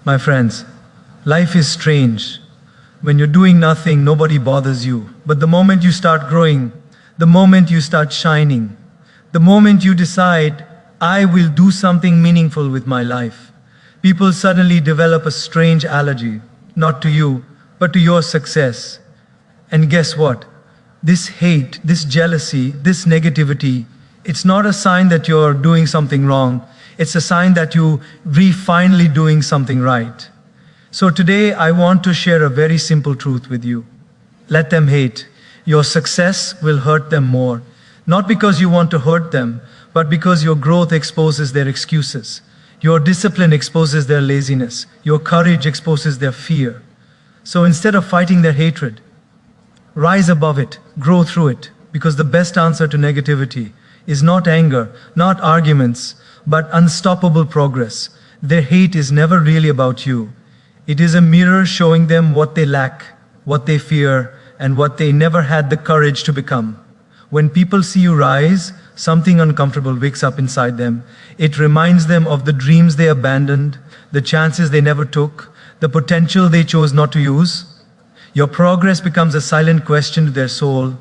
My friends, life is strange. When you're doing nothing, nobody bothers you. But the moment you start growing, the moment you start shining, the moment you decide, I will do something meaningful with my life, people suddenly develop a strange allergy, not to you, but to your success. And guess what? This hate, this jealousy, this negativity, it's not a sign that you're doing something wrong. It's a sign that you're finally doing something right. So today I want to share a very simple truth with you. Let them hate. Your success will hurt them more. Not because you want to hurt them, but because your growth exposes their excuses. Your discipline exposes their laziness. Your courage exposes their fear. So instead of fighting their hatred, rise above it, grow through it, because the best answer to negativity is not anger, not arguments, but unstoppable progress. Their hate is never really about you. It is a mirror showing them what they lack, what they fear, and what they never had the courage to become. When people see you rise, something uncomfortable wakes up inside them. It reminds them of the dreams they abandoned, the chances they never took, the potential they chose not to use. Your progress becomes a silent question to their soul.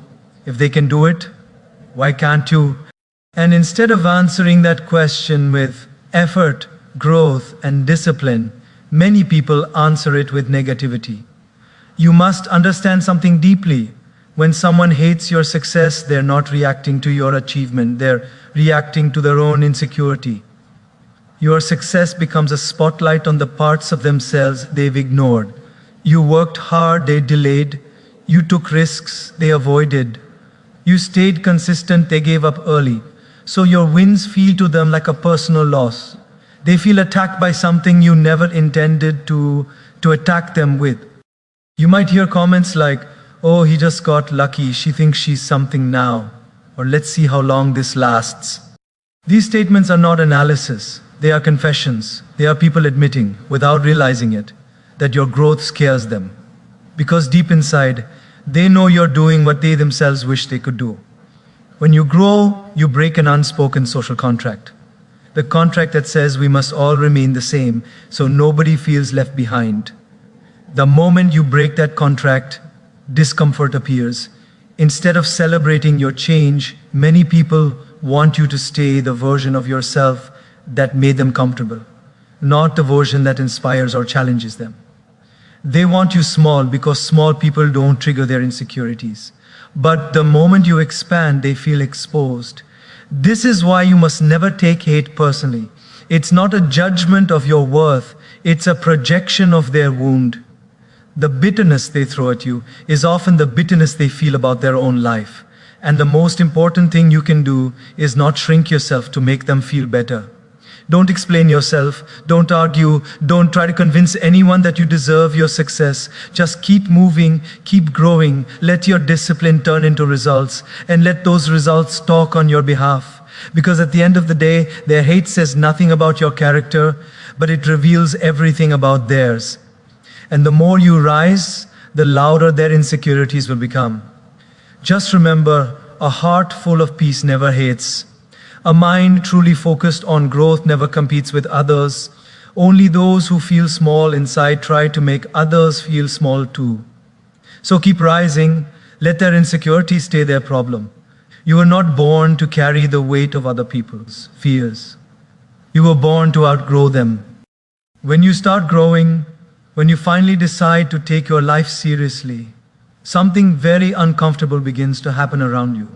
If they can do it, why can't you? And instead of answering that question with effort, growth, and discipline, many people answer it with negativity. You must understand something deeply. When someone hates your success, they're not reacting to your achievement, they're reacting to their own insecurity. Your success becomes a spotlight on the parts of themselves they've ignored. You worked hard, they delayed. You took risks, they avoided. You stayed consistent, they gave up early. So your wins feel to them like a personal loss. They feel attacked by something you never intended to attack them with. You might hear comments like, oh, he just got lucky, she thinks she's something now, or let's see how long this lasts. These statements are not analysis, they are confessions. They are people admitting, without realizing it, that your growth scares them. Because deep inside, they know you're doing what they themselves wish they could do. When you grow, you break an unspoken social contract. The contract that says we must all remain the same, so nobody feels left behind. The moment you break that contract, discomfort appears. Instead of celebrating your change, many people want you to stay the version of yourself that made them comfortable, not the version that inspires or challenges them. They want you small because small people don't trigger their insecurities. But the moment you expand, they feel exposed. This is why you must never take hate personally. It's not a judgment of your worth, it's a projection of their wound. The bitterness they throw at you is often the bitterness they feel about their own life. And the most important thing you can do is not shrink yourself to make them feel better. Don't explain yourself, don't argue, don't try to convince anyone that you deserve your success. Just keep moving, keep growing, let your discipline turn into results, and let those results talk on your behalf. Because at the end of the day, their hate says nothing about your character, but it reveals everything about theirs. And the more you rise, the louder their insecurities will become. Just remember, a heart full of peace never hates. A mind truly focused on growth never competes with others. Only those who feel small inside try to make others feel small too. So keep rising, let their insecurities stay their problem. You were not born to carry the weight of other people's fears. You were born to outgrow them. When you start growing, when you finally decide to take your life seriously, something very uncomfortable begins to happen around you.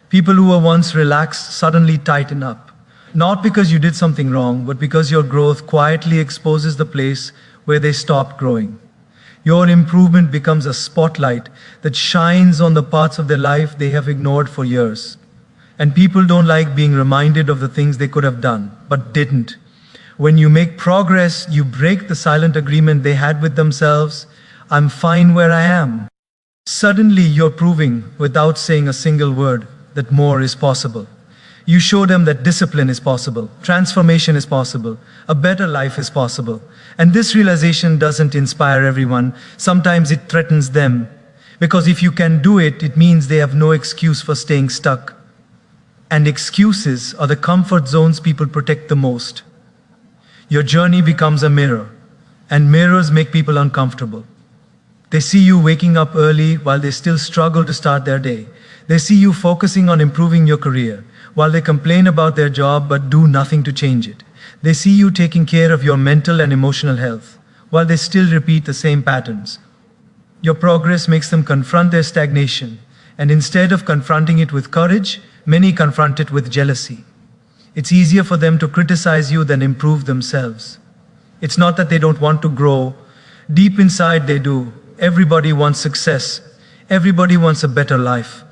People who were once relaxed suddenly tighten up. Not because you did something wrong, but because your growth quietly exposes the place where they stopped growing. Your improvement becomes a spotlight that shines on the parts of their life they have ignored for years. And people don't like being reminded of the things they could have done, but didn't. When you make progress, you break the silent agreement they had with themselves. I'm fine where I am. Suddenly you're proving, without saying a single word, that more is possible. You show them that discipline is possible, transformation is possible, a better life is possible. And this realization doesn't inspire everyone. Sometimes it threatens them. Because if you can do it, it means they have no excuse for staying stuck. And excuses are the comfort zones people protect the most. Your journey becomes a mirror. And mirrors make people uncomfortable. They see you waking up early while they still struggle to start their day. They see you focusing on improving your career while they complain about their job but do nothing to change it. They see you taking care of your mental and emotional health while they still repeat the same patterns. Your progress makes them confront their stagnation, and instead of confronting it with courage, many confront it with jealousy. It's easier for them to criticize you than improve themselves. It's not that they don't want to grow. Deep inside they do. Everybody wants success. Everybody wants a better life.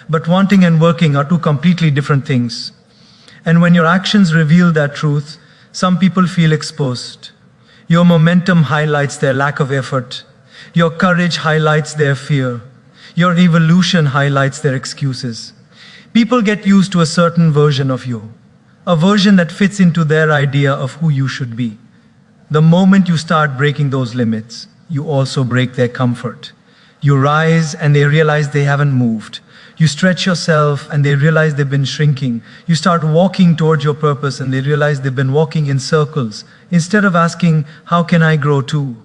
But wanting and working are two completely different things. And when your actions reveal that truth, some people feel exposed. Your momentum highlights their lack of effort. Your courage highlights their fear. Your evolution highlights their excuses. People get used to a certain version of you, a version that fits into their idea of who you should be. The moment you start breaking those limits, you also break their comfort. You rise and they realize they haven't moved. You stretch yourself and they realize they've been shrinking. You start walking towards your purpose and they realize they've been walking in circles. Instead of asking, how can I grow too?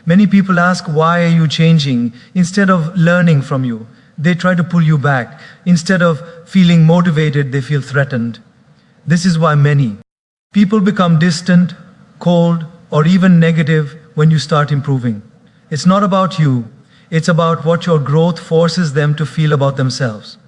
Many people ask, why are you changing? Instead of learning from you, they try to pull you back. Instead of feeling motivated, they feel threatened. This is why many people become distant, cold, or even negative when you start improving. It's not about you. It's about what your growth forces them to feel about themselves.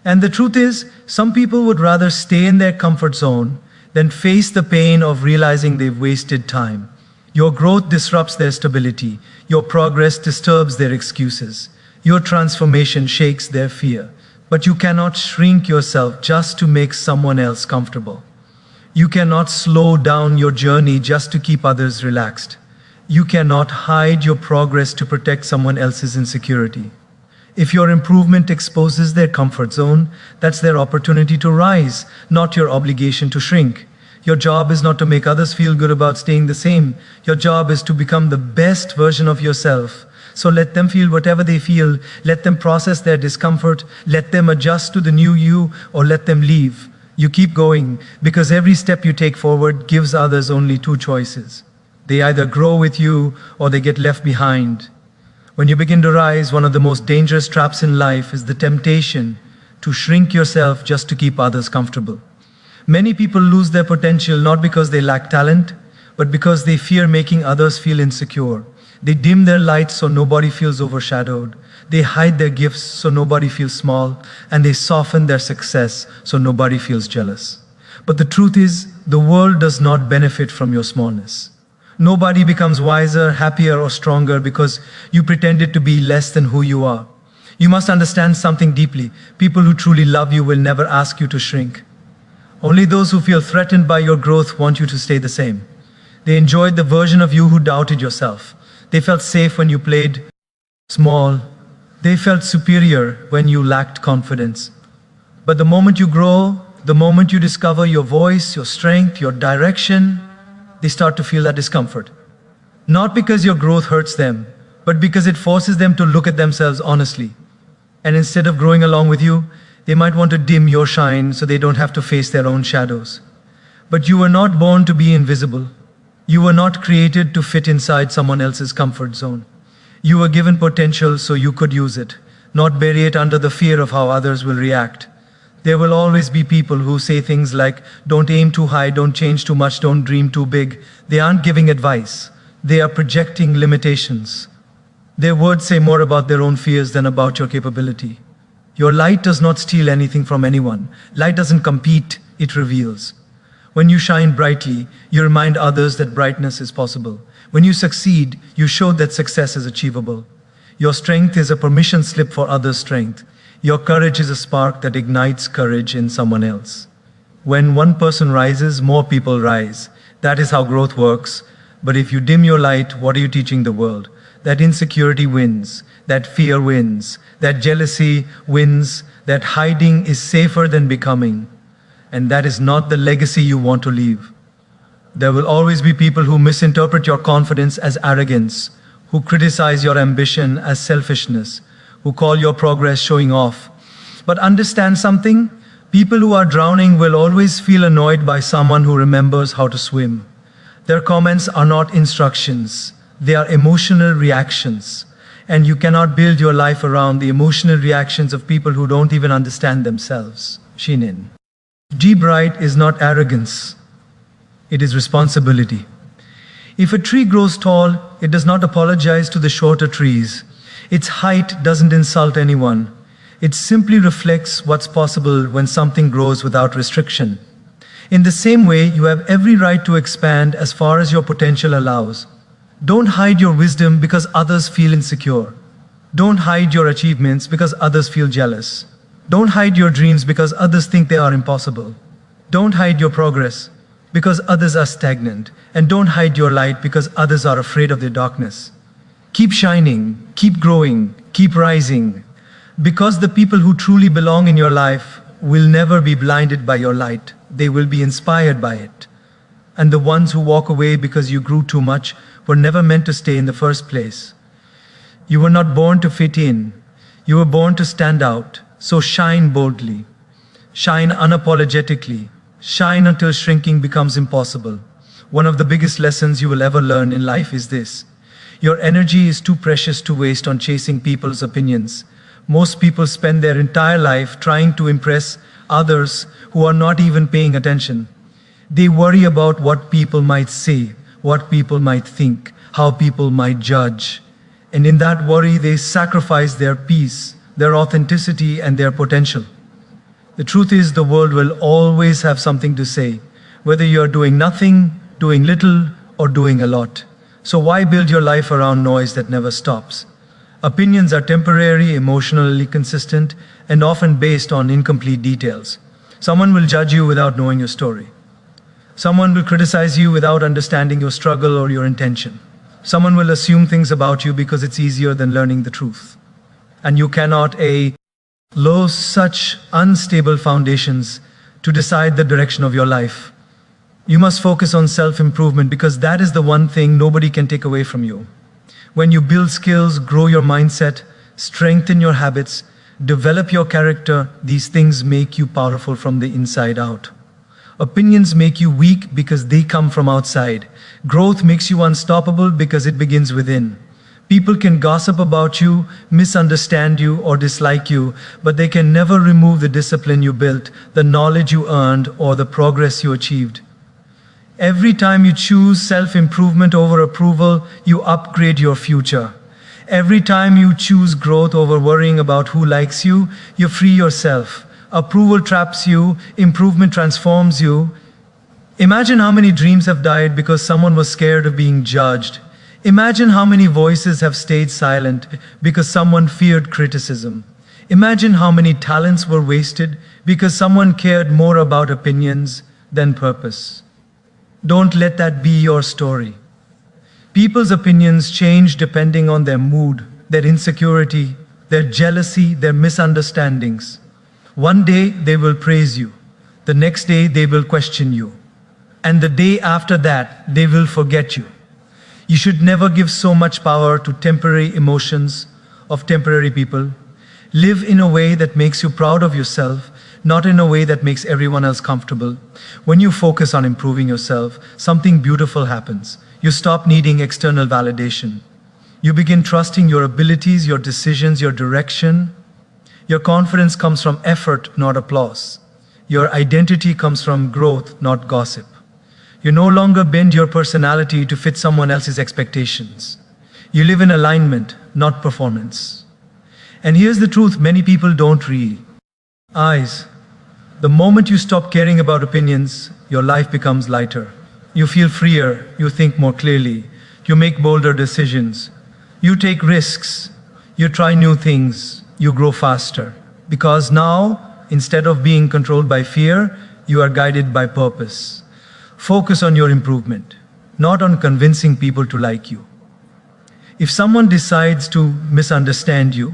And the truth is, some people would rather stay in their comfort zone than face the pain of realizing they've wasted time. Your growth disrupts their stability. Your progress disturbs their excuses. Your transformation shakes their fear. But you cannot shrink yourself just to make someone else comfortable. You cannot slow down your journey just to keep others relaxed. You cannot hide your progress to protect someone else's insecurity. If your improvement exposes their comfort zone, that's their opportunity to rise, not your obligation to shrink. Your job is not to make others feel good about staying the same. Your job is to become the best version of yourself. So let them feel whatever they feel. Let them process their discomfort. Let them adjust to the new you, or let them leave. You keep going because every step you take forward gives others only two choices. They either grow with you or they get left behind. When you begin to rise, one of the most dangerous traps in life is the temptation to shrink yourself just to keep others comfortable. Many people lose their potential not because they lack talent, but because they fear making others feel insecure. They dim their lights so nobody feels overshadowed. They hide their gifts so nobody feels small, and they soften their success so nobody feels jealous. But the truth is, the world does not benefit from your smallness. Nobody becomes wiser, happier, or stronger because you pretended to be less than who you are. You must understand something deeply. People who truly love you will never ask you to shrink. Only those who feel threatened by your growth want you to stay the same. They enjoyed the version of you who doubted yourself. They felt safe when you played small. They felt superior when you lacked confidence. But the moment you grow, the moment you discover your voice, your strength, your direction, they start to feel that discomfort. Not because your growth hurts them, but because it forces them to look at themselves honestly. And instead of growing along with you, they might want to dim your shine so they don't have to face their own shadows. But you were not born to be invisible. You were not created to fit inside someone else's comfort zone. You were given potential so you could use it, not bury it under the fear of how others will react. There will always be people who say things like, don't aim too high, don't change too much, don't dream too big. They aren't giving advice. They are projecting limitations. Their words say more about their own fears than about your capability. Your light does not steal anything from anyone. Light doesn't compete, it reveals. When you shine brightly, you remind others that brightness is possible. When you succeed, you show that success is achievable. Your strength is a permission slip for others' strength. Your courage is a spark that ignites courage in someone else. When one person rises, more people rise. That is how growth works. But if you dim your light, what are you teaching the world? That insecurity wins, that fear wins, that jealousy wins, that hiding is safer than becoming. And that is not the legacy you want to leave. There will always be people who misinterpret your confidence as arrogance, who criticize your ambition as selfishness, who call your progress showing off. But understand something, people who are drowning will always feel annoyed by someone who remembers how to swim. Their comments are not instructions, They are emotional reactions. And you cannot build your life around the emotional reactions of people who don't even understand themselves. Shinin. Deep right is not arrogance. It is responsibility. If a tree grows tall, it does not apologize to the shorter trees. Its height doesn't insult anyone. It simply reflects what's possible when something grows without restriction. In the same way, you have every right to expand as far as your potential allows. Don't hide your wisdom because others feel insecure. Don't hide your achievements because others feel jealous. Don't hide your dreams because others think they are impossible. Don't hide your progress because others are stagnant. And don't hide your light because others are afraid of their darkness. Keep shining, keep growing, keep rising. Because the people who truly belong in your life will never be blinded by your light. They will be inspired by it. And the ones who walk away because you grew too much were never meant to stay in the first place. You were not born to fit in. You were born to stand out. So shine boldly. Shine unapologetically. Shine until shrinking becomes impossible. One of the biggest lessons you will ever learn in life is this. Your energy is too precious to waste on chasing people's opinions. Most people spend their entire life trying to impress others who are not even paying attention. They worry about what people might say, what people might think, how people might judge. And in that worry, they sacrifice their peace, their authenticity, and their potential. The truth is, the world will always have something to say, whether you're doing nothing, doing little, or doing a lot. So why build your life around noise that never stops? Opinions are temporary, emotionally consistent, and often based on incomplete details. Someone will judge you without knowing your story. Someone will criticize you without understanding your struggle or your intention. Someone will assume things about you because it's easier than learning the truth. And you cannot lay such unstable foundations to decide the direction of your life. You must focus on self-improvement because that is the one thing nobody can take away from you. When you build skills, grow your mindset, strengthen your habits, develop your character, these things make you powerful from the inside out. Opinions make you weak because they come from outside. Growth makes you unstoppable because it begins within. People can gossip about you, misunderstand you, or dislike you, but they can never remove the discipline you built, the knowledge you earned, or the progress you achieved. Every time you choose self-improvement over approval, you upgrade your future. Every time you choose growth over worrying about who likes you, you free yourself. Approval traps you, improvement transforms you. Imagine how many dreams have died because someone was scared of being judged. Imagine how many voices have stayed silent because someone feared criticism. Imagine how many talents were wasted because someone cared more about opinions than purpose. Don't let that be your story. People's opinions change depending on their mood, their insecurity, their jealousy, their misunderstandings. One day they will praise you. The next day they will question you. And the day after that, they will forget you. You should never give so much power to temporary emotions of temporary people. Live in a way that makes you proud of yourself, not in a way that makes everyone else comfortable. When you focus on improving yourself, something beautiful happens. You stop needing external validation. You begin trusting your abilities, your decisions, your direction. Your confidence comes from effort, not applause. Your identity comes from growth, not gossip. You no longer bend your personality to fit someone else's expectations. You live in alignment, not performance. And here's the truth many people don't realize. The moment you stop caring about opinions, your life becomes lighter. You feel freer, you think more clearly, you make bolder decisions, you take risks, you try new things, you grow faster. Because now, instead of being controlled by fear, you are guided by purpose. Focus on your improvement, not on convincing people to like you. If someone decides to misunderstand you,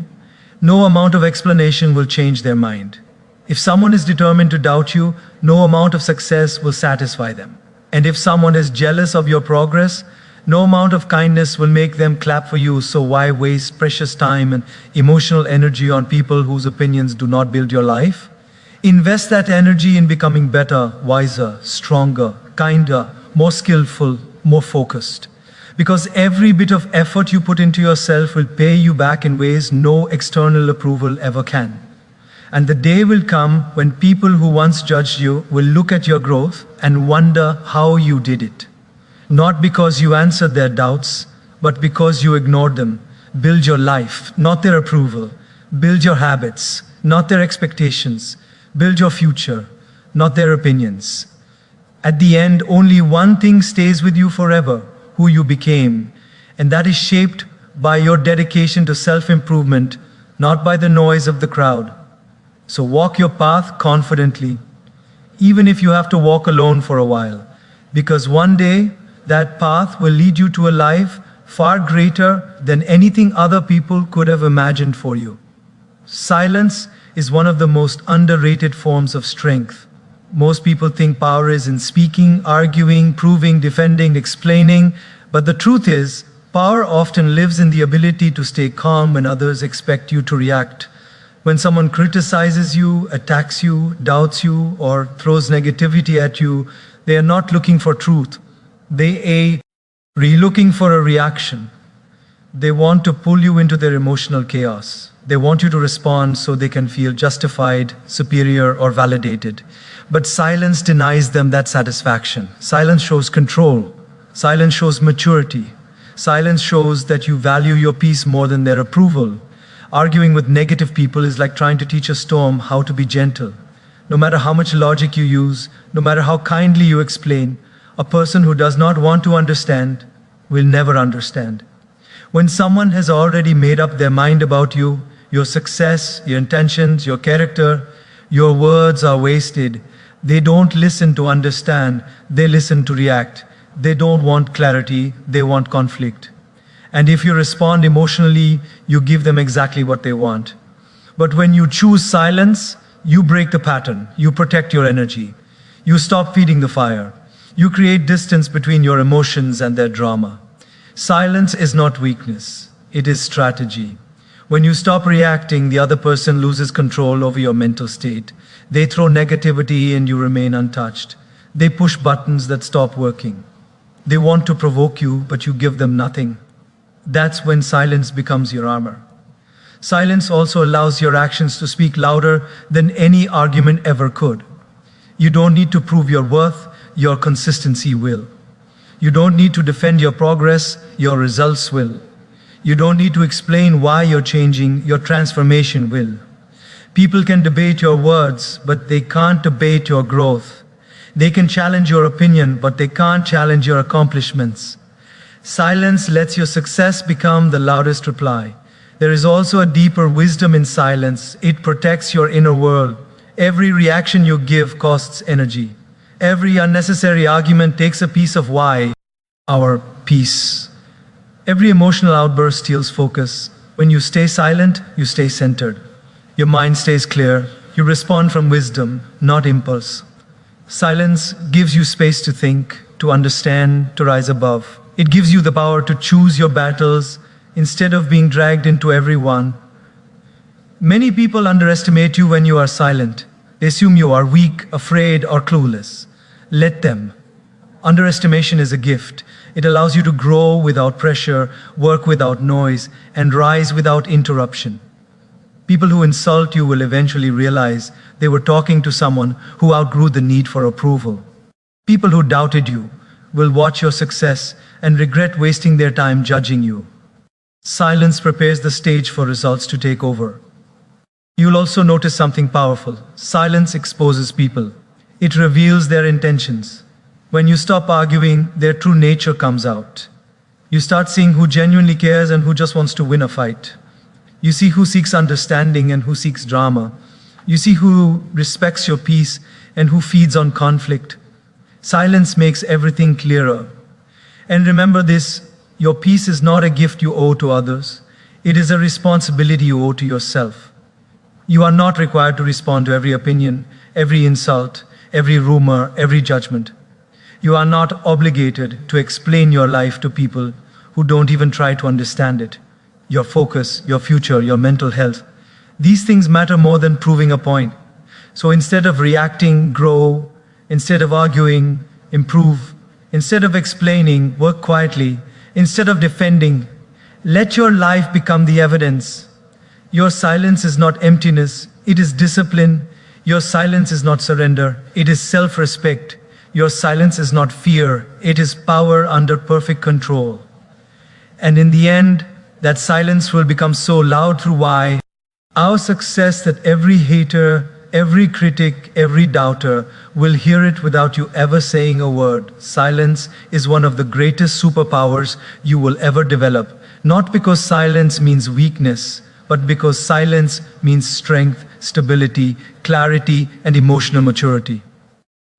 no amount of explanation will change their mind. If someone is determined to doubt you, no amount of success will satisfy them. And if someone is jealous of your progress, no amount of kindness will make them clap for you, so why waste precious time and emotional energy on people whose opinions do not build your life? Invest that energy in becoming better, wiser, stronger, kinder, more skillful, more focused. Because every bit of effort you put into yourself will pay you back in ways no external approval ever can. And the day will come when people who once judged you will look at your growth and wonder how you did it. Not because you answered their doubts, but because you ignored them. Build your life, not their approval. Build your habits, not their expectations. Build your future, not their opinions. At the end, only one thing stays with you forever: who you became. And that is shaped by your dedication to self-improvement, not by the noise of the crowd. So walk your path confidently, even if you have to walk alone for a while, because one day that path will lead you to a life far greater than anything other people could have imagined for you. Silence is one of the most underrated forms of strength. Most people think power is in speaking, arguing, proving, defending, explaining, but the truth is, power often lives in the ability to stay calm when others expect you to react. When someone criticizes you, attacks you, doubts you, or throws negativity at you, they are not looking for truth. They are looking for a reaction. They want to pull you into their emotional chaos. They want you to respond so they can feel justified, superior, or validated. But silence denies them that satisfaction. Silence shows control. Silence shows maturity. Silence shows that you value your peace more than their approval. Arguing with negative people is like trying to teach a storm how to be gentle. No matter how much logic you use, no matter how kindly you explain, a person who does not want to understand will never understand. When someone has already made up their mind about you, your success, your intentions, your character, your words are wasted. They don't listen to understand, they listen to react. They don't want clarity, they want conflict. And if you respond emotionally, you give them exactly what they want. But when you choose silence, you break the pattern, you protect your energy. You stop feeding the fire. You create distance between your emotions and their drama. Silence is not weakness, it is strategy. When you stop reacting, the other person loses control over your mental state. They throw negativity and you remain untouched. They push buttons that stop working. They want to provoke you, but you give them nothing. That's when silence becomes your armor. Silence also allows your actions to speak louder than any argument ever could. You don't need to prove your worth, your consistency will. You don't need to defend your progress, your results will. You don't need to explain why you're changing, your transformation will. People can debate your words, but they can't debate your growth. They can challenge your opinion, but they can't challenge your accomplishments. Silence lets your success become the loudest reply. There is also a deeper wisdom in silence. It protects your inner world. Every reaction you give costs energy. Every unnecessary argument takes a piece of why, our peace. Every emotional outburst steals focus. When you stay silent, you stay centered. Your mind stays clear. You respond from wisdom, not impulse. Silence gives you space to think, to understand, to rise above. It gives you the power to choose your battles instead of being dragged into every one. Many people underestimate you when you are silent. They assume you are weak, afraid, or clueless. Let them. Underestimation is a gift. It allows you to grow without pressure, work without noise, and rise without interruption. People who insult you will eventually realize they were talking to someone who outgrew the need for approval. People who doubted you will watch your success and regret wasting their time judging you. Silence prepares the stage for results to take over. You'll also notice something powerful. Silence exposes people. It reveals their intentions. When you stop arguing, their true nature comes out. You start seeing who genuinely cares and who just wants to win a fight. You see who seeks understanding and who seeks drama. You see who respects your peace and who feeds on conflict. Silence makes everything clearer. And remember this, your peace is not a gift you owe to others. It is a responsibility you owe to yourself. You are not required to respond to every opinion, every insult, every rumor, every judgment. You are not obligated to explain your life to people who don't even try to understand it. Your focus, your future, your mental health. These things matter more than proving a point. So instead of reacting, grow. Instead of arguing, improve. Instead of explaining, work quietly. Instead of defending, let your life become the evidence. Your silence is not emptiness, it is discipline. Your silence is not surrender, it is self-respect. Your silence is not fear, it is power under perfect control. And in the end, that silence will become so loud through why our success that every hater, every critic, every doubter will hear it without you ever saying a word. Silence is one of the greatest superpowers you will ever develop. Not because silence means weakness, but because silence means strength, stability, clarity, and emotional maturity.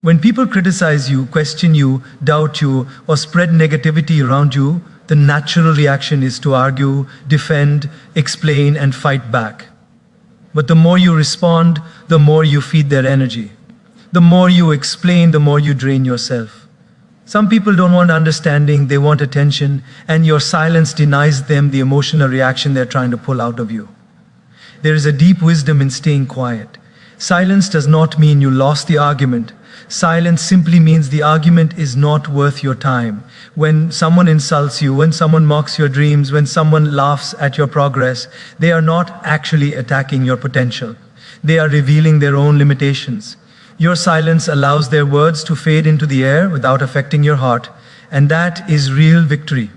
When people criticize you, question you, doubt you, or spread negativity around you, the natural reaction is to argue, defend, explain, and fight back. But the more you respond, the more you feed their energy. The more you explain, the more you drain yourself. Some people don't want understanding, they want attention, and your silence denies them the emotional reaction they're trying to pull out of you. There is a deep wisdom in staying quiet. Silence does not mean you lost the argument. Silence simply means the argument is not worth your time. When someone insults you, when someone mocks your dreams, when someone laughs at your progress, they are not actually attacking your potential. They are revealing their own limitations. Your silence allows their words to fade into the air without affecting your heart, and that is real victory.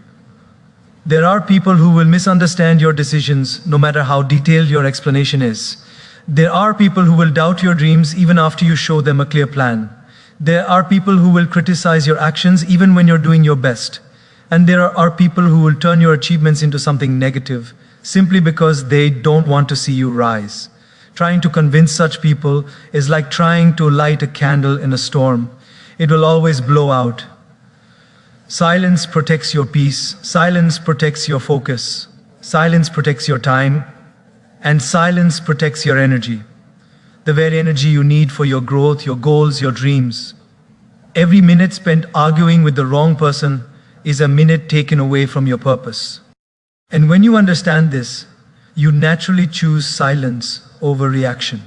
There are people who will misunderstand your decisions no matter how detailed your explanation is. There are people who will doubt your dreams even after you show them a clear plan. There are people who will criticize your actions even when you're doing your best. And there are people who will turn your achievements into something negative simply because they don't want to see you rise. Trying to convince such people is like trying to light a candle in a storm. It will always blow out. Silence protects your peace. Silence protects your focus. Silence protects your time. And silence protects your energy. The very energy you need for your growth, your goals, your dreams. Every minute spent arguing with the wrong person is a minute taken away from your purpose. And when you understand this, you naturally choose silence over reaction.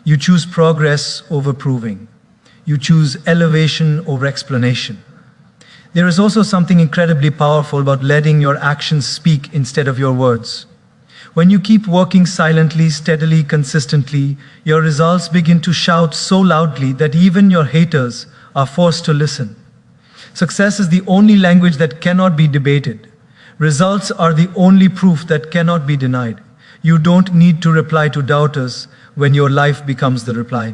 You choose progress over proving. You choose elevation over explanation. There is also something incredibly powerful about letting your actions speak instead of your words. When you keep working silently, steadily, consistently, your results begin to shout so loudly that even your haters are forced to listen. Success is the only language that cannot be debated. Results are the only proof that cannot be denied. You don't need to reply to doubters when your life becomes the reply.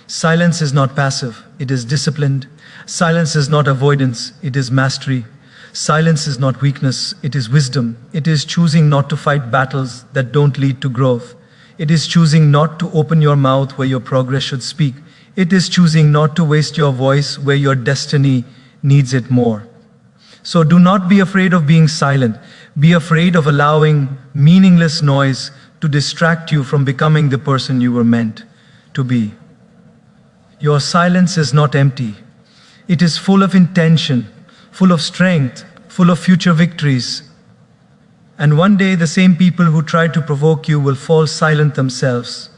Silence is not passive, it is disciplined. Silence is not avoidance, it is mastery. Silence is not weakness, it is wisdom. It is choosing not to fight battles that don't lead to growth. It is choosing not to open your mouth where your progress should speak. It is choosing not to waste your voice where your destiny needs it more. So do not be afraid of being silent. Be afraid of allowing meaningless noise to distract you from becoming the person you were meant to be. Your silence is not empty. It is full of intention, full of strength, full of future victories. And one day the same people who tried to provoke you will fall silent themselves.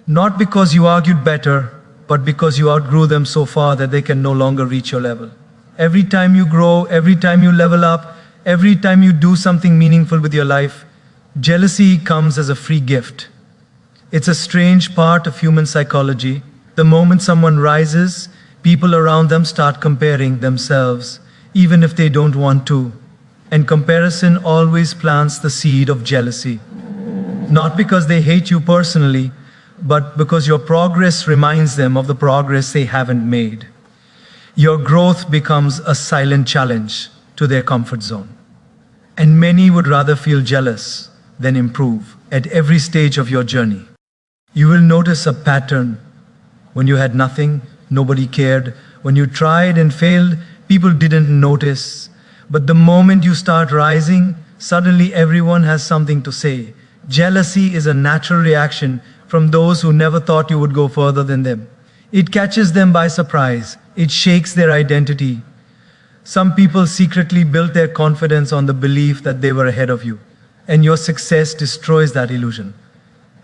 Not because you argued better, but because you outgrew them so far that they can no longer reach your level. Every time you grow, every time you level up, every time you do something meaningful with your life, jealousy comes as a free gift. It's a strange part of human psychology. The moment someone rises, people around them start comparing themselves, even if they don't want to. And comparison always plants the seed of jealousy. Not because they hate you personally, but because your progress reminds them of the progress they haven't made. Your growth becomes a silent challenge to their comfort zone. And many would rather feel jealous than improve at every stage of your journey. You will notice a pattern. When you had nothing, nobody cared. When you tried and failed, people didn't notice. But the moment you start rising, suddenly everyone has something to say. Jealousy is a natural reaction from those who never thought you would go further than them. It catches them by surprise. It shakes their identity. Some people secretly built their confidence on the belief that they were ahead of you, and your success destroys that illusion.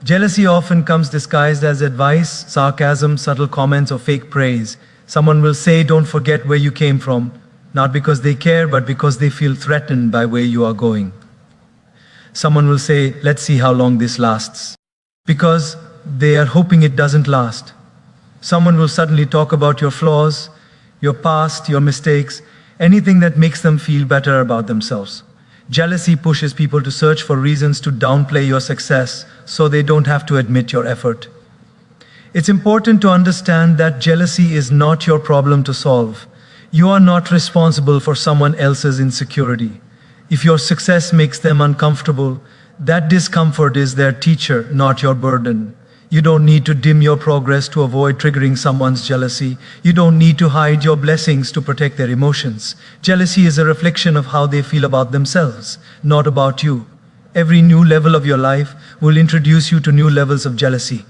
Jealousy often comes disguised as advice, sarcasm, subtle comments, or fake praise. Someone will say, "Don't forget where you came from," not because they care, but because they feel threatened by where you are going. Someone will say, let's see how long this lasts, because they are hoping it doesn't last. Someone will suddenly talk about your flaws, your past, your mistakes, anything that makes them feel better about themselves. Jealousy pushes people to search for reasons to downplay your success so they don't have to admit your effort. It's important to understand that jealousy is not your problem to solve. You are not responsible for someone else's insecurity. If your success makes them uncomfortable, that discomfort is their teacher, not your burden. You don't need to dim your progress to avoid triggering someone's jealousy. You don't need to hide your blessings to protect their emotions. Jealousy is a reflection of how they feel about themselves, not about you. Every new level of your life will introduce you to new levels of jealousy.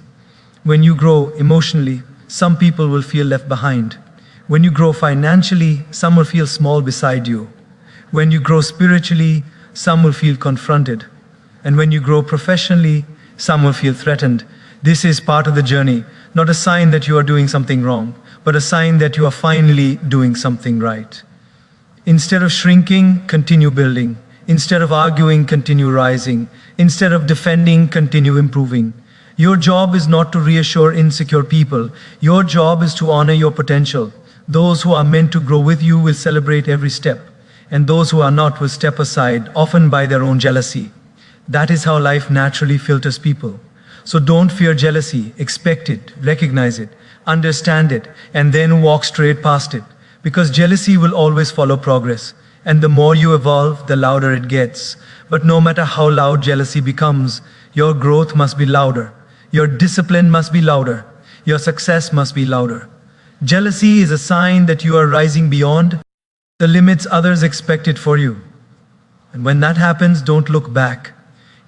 When you grow emotionally, some people will feel left behind. When you grow financially, some will feel small beside you. When you grow spiritually, some will feel confronted. And when you grow professionally, some will feel threatened. This is part of the journey, not a sign that you are doing something wrong, but a sign that you are finally doing something right. Instead of shrinking, continue building. Instead of arguing, continue rising. Instead of defending, continue improving. Your job is not to reassure insecure people. Your job is to honor your potential. Those who are meant to grow with you will celebrate every step, and those who are not will step aside, often by their own jealousy. That is how life naturally filters people. So don't fear jealousy, expect it, recognize it, understand it, and then walk straight past it. Because jealousy will always follow progress, and the more you evolve, the louder it gets. But no matter how loud jealousy becomes, your growth must be louder. Your discipline must be louder. Your success must be louder. Jealousy is a sign that you are rising beyond the limits others expected for you. And when that happens, don't look back.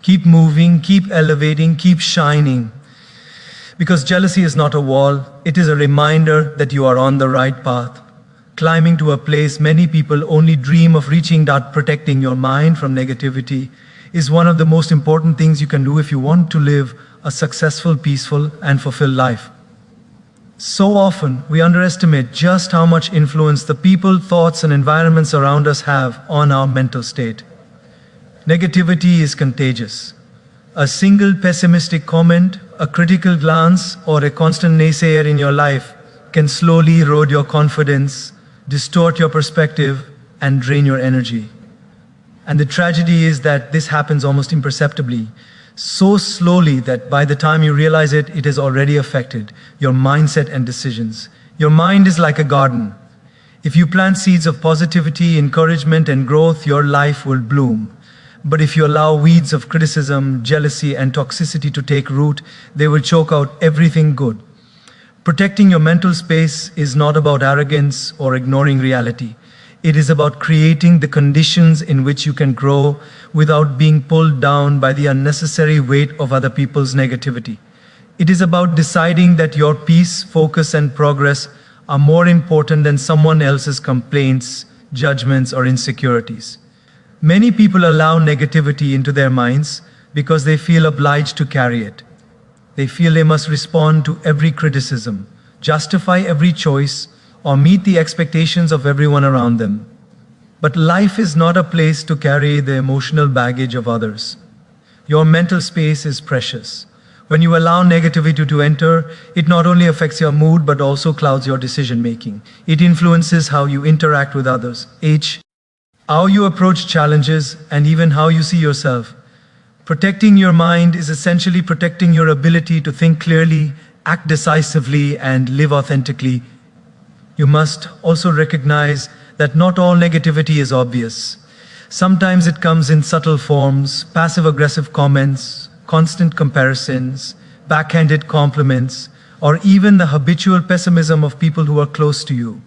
Keep moving, keep elevating, keep shining. Because jealousy is not a wall, it is a reminder that you are on the right path. Climbing to a place many people only dream of reaching, that protecting your mind from negativity is one of the most important things you can do if you want to live a successful, peaceful, and fulfilled life. So often, we underestimate just how much influence the people, thoughts, and environments around us have on our mental state. Negativity is contagious. A single pessimistic comment, a critical glance, or a constant naysayer in your life can slowly erode your confidence, distort your perspective, and drain your energy. And the tragedy is that this happens almost imperceptibly, so slowly that by the time you realize it, it has already affected your mindset and decisions. Your mind is like a garden. If you plant seeds of positivity, encouragement, and growth, your life will bloom. But if you allow weeds of criticism, jealousy, and toxicity to take root, they will choke out everything good. Protecting your mental space is not about arrogance or ignoring reality. It is about creating the conditions in which you can grow without being pulled down by the unnecessary weight of other people's negativity. It is about deciding that your peace, focus, and progress are more important than someone else's complaints, judgments, or insecurities. Many people allow negativity into their minds because they feel obliged to carry it. They feel they must respond to every criticism, justify every choice, or meet the expectations of everyone around them. But life is not a place to carry the emotional baggage of others. Your mental space is precious. When you allow negativity to enter, it not only affects your mood but also clouds your decision making. It influences how you interact with others, how you approach challenges, and even how you see yourself. Protecting your mind is essentially protecting your ability to think clearly, act decisively, and live authentically. You must also recognize that not all negativity is obvious. Sometimes it comes in subtle forms, passive-aggressive comments, constant comparisons, backhanded compliments, or even the habitual pessimism of people who are close to you.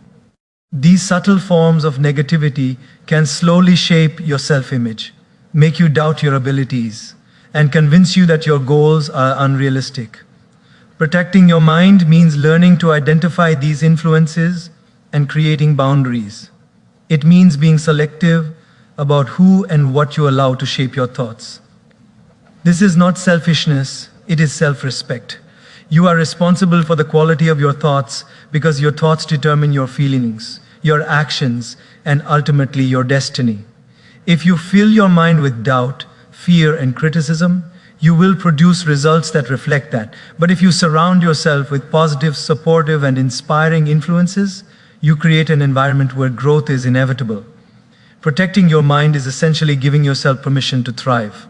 These subtle forms of negativity can slowly shape your self-image, make you doubt your abilities, and convince you that your goals are unrealistic. Protecting your mind means learning to identify these influences and creating boundaries. It means being selective about who and what you allow to shape your thoughts. This is not selfishness, it is self-respect. You are responsible for the quality of your thoughts because your thoughts determine your feelings. your actions, and ultimately your destiny. If you fill your mind with doubt, fear, and criticism, you will produce results that reflect that. But if you surround yourself with positive, supportive, and inspiring influences, you create an environment where growth is inevitable. Protecting your mind is essentially giving yourself permission to thrive.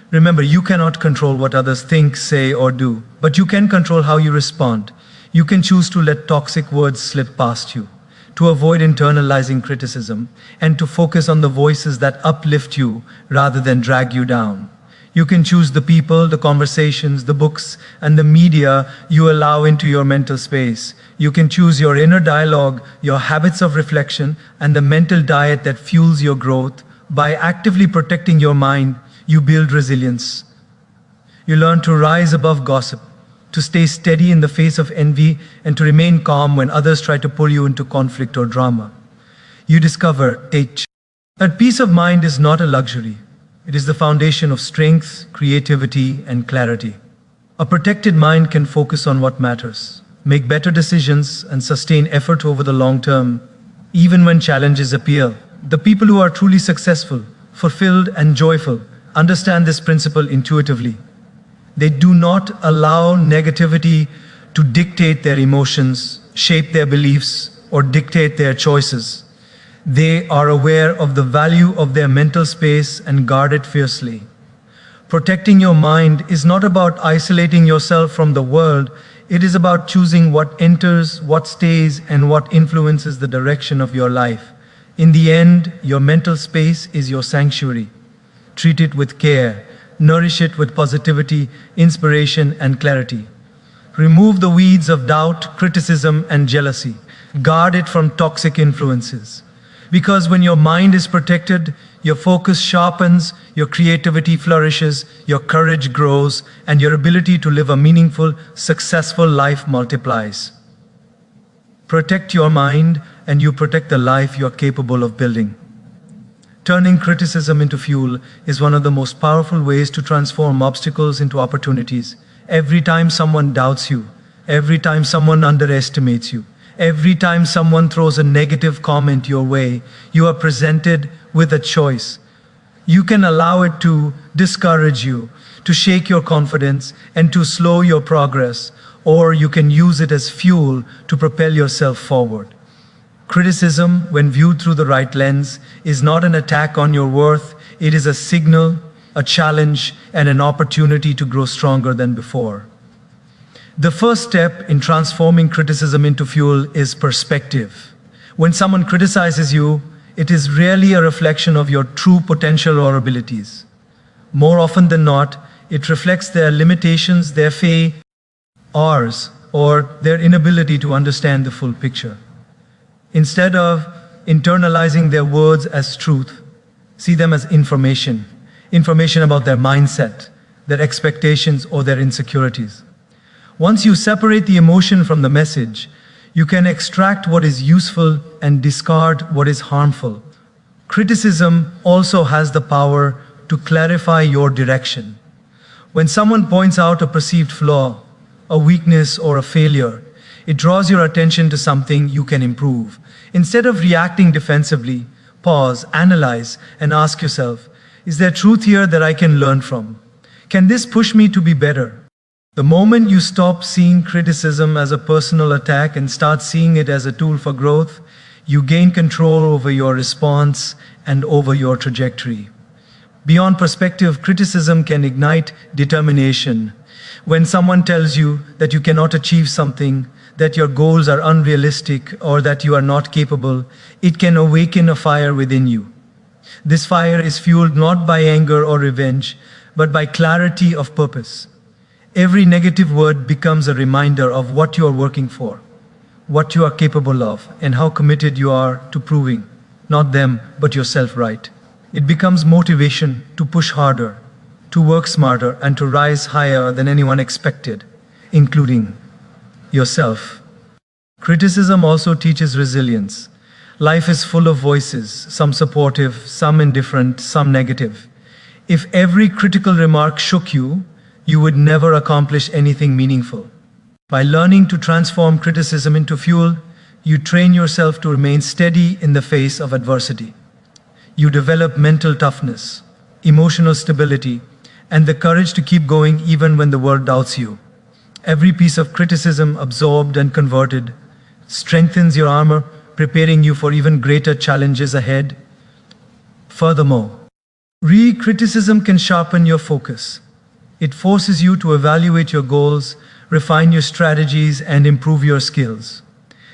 Remember, you cannot control what others think, say, or do, but you can control how you respond. You can choose to let toxic words slip past you, to avoid internalizing criticism, and to focus on the voices that uplift you rather than drag you down. You can choose the people, the conversations, the books, and the media you allow into your mental space. You can choose your inner dialogue, your habits of reflection, and the mental diet that fuels your growth. By actively protecting your mind, you build resilience. You learn to rise above gossip, to stay steady in the face of envy, and to remain calm when others try to pull you into conflict or drama. You discover that peace of mind is not a luxury. It is the foundation of strength, creativity, and clarity. A protected mind can focus on what matters, make better decisions, and sustain effort over the long term, even when challenges appear. The people who are truly successful, fulfilled, and joyful understand this principle intuitively. They do not allow negativity to dictate their emotions, shape their beliefs, or dictate their choices. They are aware of the value of their mental space and guard it fiercely. Protecting your mind is not about isolating yourself from the world. It is about choosing what enters, what stays, and what influences the direction of your life. In the end, your mental space is your sanctuary. Treat it with care. Nourish it with positivity, inspiration, and clarity. Remove the weeds of doubt, criticism, and jealousy. Guard it from toxic influences. Because when your mind is protected, your focus sharpens, your creativity flourishes, your courage grows, and your ability to live a meaningful, successful life multiplies. Protect your mind, and you protect the life you are capable of building. Turning criticism into fuel is one of the most powerful ways to transform obstacles into opportunities. Every time someone doubts you, every time someone underestimates you, every time someone throws a negative comment your way, you are presented with a choice. You can allow it to discourage you, to shake your confidence, and to slow your progress, or you can use it as fuel to propel yourself forward. Criticism, when viewed through the right lens, is not an attack on your worth. It is a signal, a challenge, and an opportunity to grow stronger than before. The first step in transforming criticism into fuel is perspective. When someone criticizes you, it is rarely a reflection of your true potential or abilities. More often than not, it reflects their limitations, their failures, or their inability to understand the full picture. Instead of internalizing their words as truth, see them as information about their mindset, their expectations, or their insecurities. Once you separate the emotion from the message, you can extract what is useful and discard what is harmful. Criticism also has the power to clarify your direction. When someone points out a perceived flaw, a weakness, or a failure, it draws your attention to something you can improve. Instead of reacting defensively, pause, analyze, and ask yourself, is there truth here that I can learn from? Can this push me to be better? The moment you stop seeing criticism as a personal attack and start seeing it as a tool for growth, you gain control over your response and over your trajectory. Beyond perspective, criticism can ignite determination. When someone tells you that you cannot achieve something, that your goals are unrealistic, or that you are not capable, it can awaken a fire within you. This fire is fueled not by anger or revenge, but by clarity of purpose. Every negative word becomes a reminder of what you are working for, what you are capable of, and how committed you are to proving, not them, but yourself right. It becomes motivation to push harder, to work smarter, and to rise higher than anyone expected, including yourself. Criticism also teaches resilience. Life is full of voices, some supportive, some indifferent, some negative. If every critical remark shook you, you would never accomplish anything meaningful. By learning to transform criticism into fuel, You train yourself to remain steady in the face of adversity. You develop mental toughness, emotional stability, and the courage to keep going even when the world doubts you. Every piece of criticism absorbed and converted strengthens your armor, preparing you for even greater challenges ahead. Furthermore, re-criticism can sharpen your focus. It forces you to evaluate your goals, refine your strategies, and improve your skills.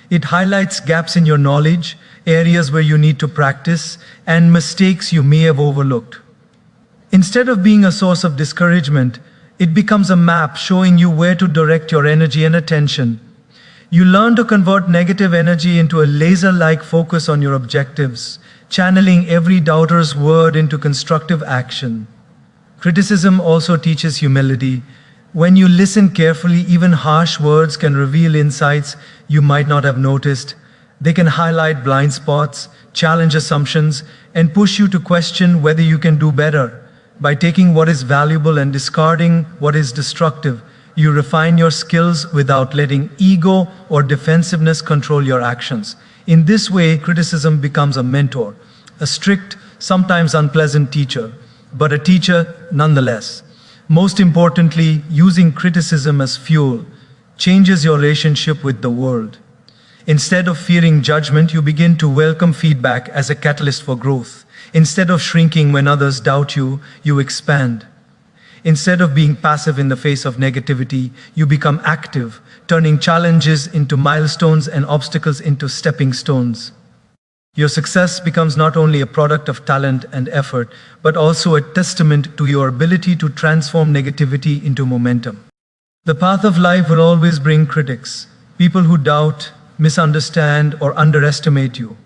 It highlights gaps in your knowledge, areas where you need to practice, and mistakes you may have overlooked. Instead of being a source of discouragement, it becomes a map showing you where to direct your energy and attention. You learn to convert negative energy into a laser-like focus on your objectives, channeling every doubter's word into constructive action. Criticism also teaches humility. When you listen carefully, even harsh words can reveal insights you might not have noticed. They can highlight blind spots, challenge assumptions, and push you to question whether you can do better. By taking what is valuable and discarding what is destructive, you refine your skills without letting ego or defensiveness control your actions. In this way, criticism becomes a mentor, a strict, sometimes unpleasant teacher, but a teacher nonetheless. Most importantly, using criticism as fuel changes your relationship with the world. Instead of fearing judgment, you begin to welcome feedback as a catalyst for growth. Instead of shrinking when others doubt you, you expand. Instead of being passive in the face of negativity, you become active, turning challenges into milestones and obstacles into stepping stones. Your success becomes not only a product of talent and effort, but also a testament to your ability to transform negativity into momentum. The path of life will always bring critics, people who doubt, misunderstand, or underestimate you.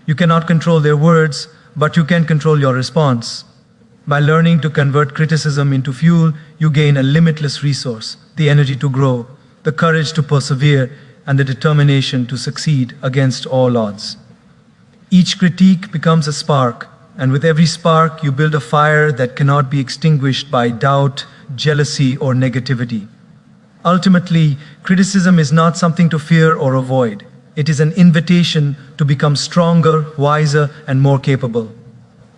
You cannot control their words, but you can control your response. By learning to convert criticism into fuel, you gain a limitless resource, the energy to grow, the courage to persevere, and the determination to succeed against all odds. Each critique becomes a spark, and with every spark, you build a fire that cannot be extinguished by doubt, jealousy, or negativity. Ultimately, criticism is not something to fear or avoid. It is an invitation to become stronger, wiser, and more capable.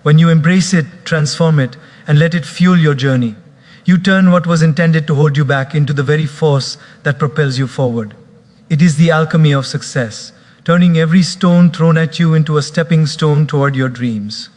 When you embrace it, transform it, and let it fuel your journey, you turn what was intended to hold you back into the very force that propels you forward. It is the alchemy of success, turning every stone thrown at you into a stepping stone toward your dreams.